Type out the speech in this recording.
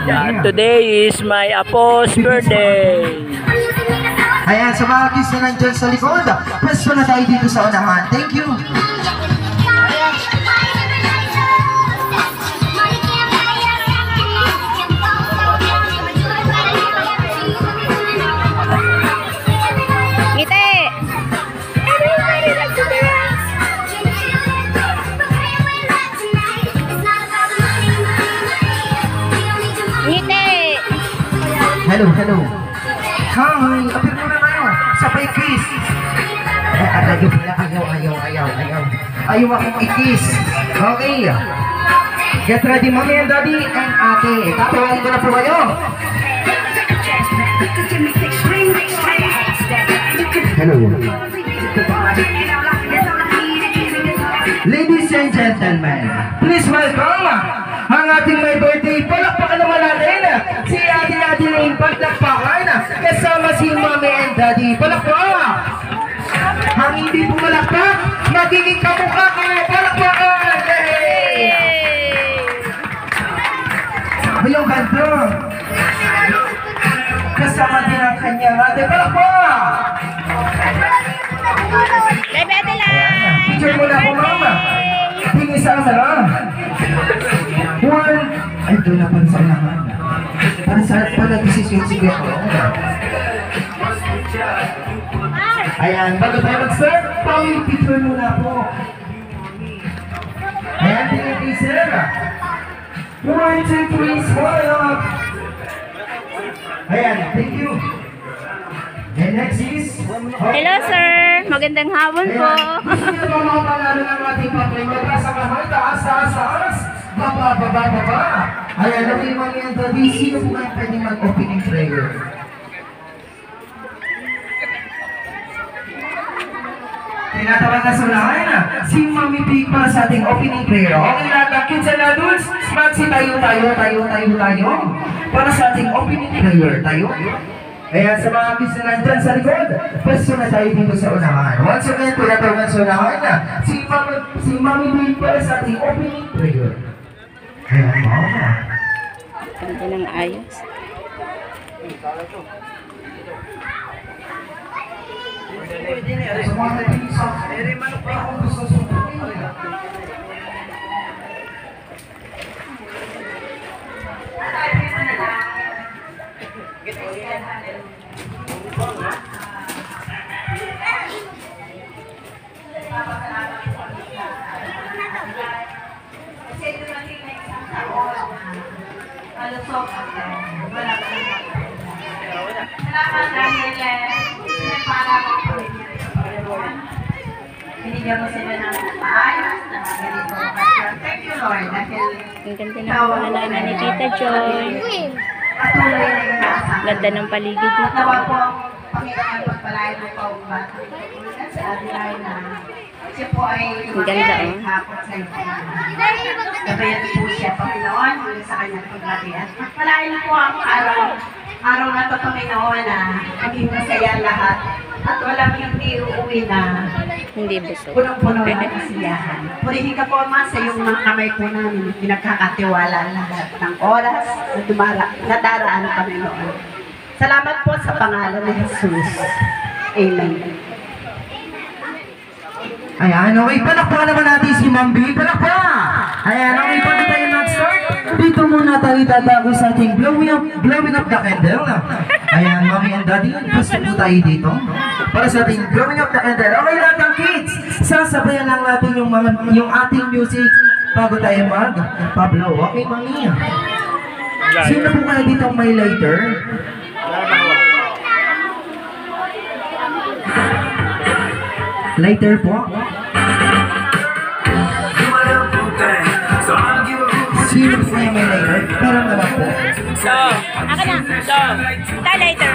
Yeah, today is my Apo's birthday. Ayan, sa mga kids na nandyan sa likod, pwesto na tayo dito sa unahan. Thank you. Ngiti! Ngiti! Hello, hello. Hi, apir muna tayo. Sabay kiss. Ayaw pala, ayaw. Ayaw akong i-kiss. Okay. Get ready, mommy and daddy and ate. Tatawagin ko na po kayo. Hello. Ladies and gentlemen, please welcome ang ating may birthday. Palakpakan naman natin si Ate Lane. Palakpakan kasama si mommy and daddy. Palakpakan. Ang hindi po malakpak, magiging kamukha ko. Palakpakan. Hey! Ayong ganda. Kasama din ang kanyang ate. Palakpakan. Bebe lang! Picture mo na po, mama. Tingin sa lang. One. Ay, doon na pala sa unahan. Para desisyon sige ako. Ayan, bago tayo mag-start, picture mo na po. Ayan, tingin kay sir. 1, 2, 3, smile. Ayan, thank you. And next is... Hello, sir! Magandang hapon po. Gusto niyo ba mga panalo ng ating papay? Mataas ang kamay, taas. Baba. Ayan, okay, mami and daddy, sino po kayo pwede mag-opening prayer? Tinatawag na sa unahan na si Mami Big para sa ating opening prayer. Okay, lahat ng kids and adults, tayo. Para sa ating opening prayer. Tayo. Kaya sa mga kids na nandyan sa likod, pwesto na tayo dito sa unahan. Once again, tinatawag sa unahan na si Mami Big para sa ating opening prayer. Kaya mama. Ganda ng ayos. Sa mga nag-iisang, kung gusto sumunod. Salamat dahil pinagpala ko po binigyan mo sila ng maayos na ganito. Thank you, Lord, dahil Ang ganda ng pangalan ni Tita Joy. patuloy na inaasahan. Ganda ng paligid dito. Nawa po, Panginoon, pagpalain mo po ang bata. Sa atin na siya po ay Ang ganda, oh. hapon sa iyo. Gabayan po siya, Panginoon, mula sa kanyang paglatian. Pagpalain mo po ang araw na ito, Panginoon, na maging masaya lahat. At walang hindi uuwi na Hindi busog. punong-puno ng kasiyahan. Purihin ka po, Ama, sa iyong mga kamay po namin. Pinagkakatiwala lahat ng oras na daraan, Panginoon. Salamat po sa pangalan ni Jesus. Amen. Ayan, okay, palakpakan naman natin si Ma'am B. Palakpakan! Ayan, okay, bago tayo mag-start, dito muna tayo tatago sa ating blowing up the candle. Ayan, Mommy and Daddy, gusto po tayo dito para sa ating blowing up the candle. Okay, lahat ng kids, sasabayan lang natin yung ating music bago tayo mag-pablow. Okay, Mami? Sino po kaya dito may lighter? Lighter po? Sino po kaya may lighter? Parang naman po. Ako na. Ito, later.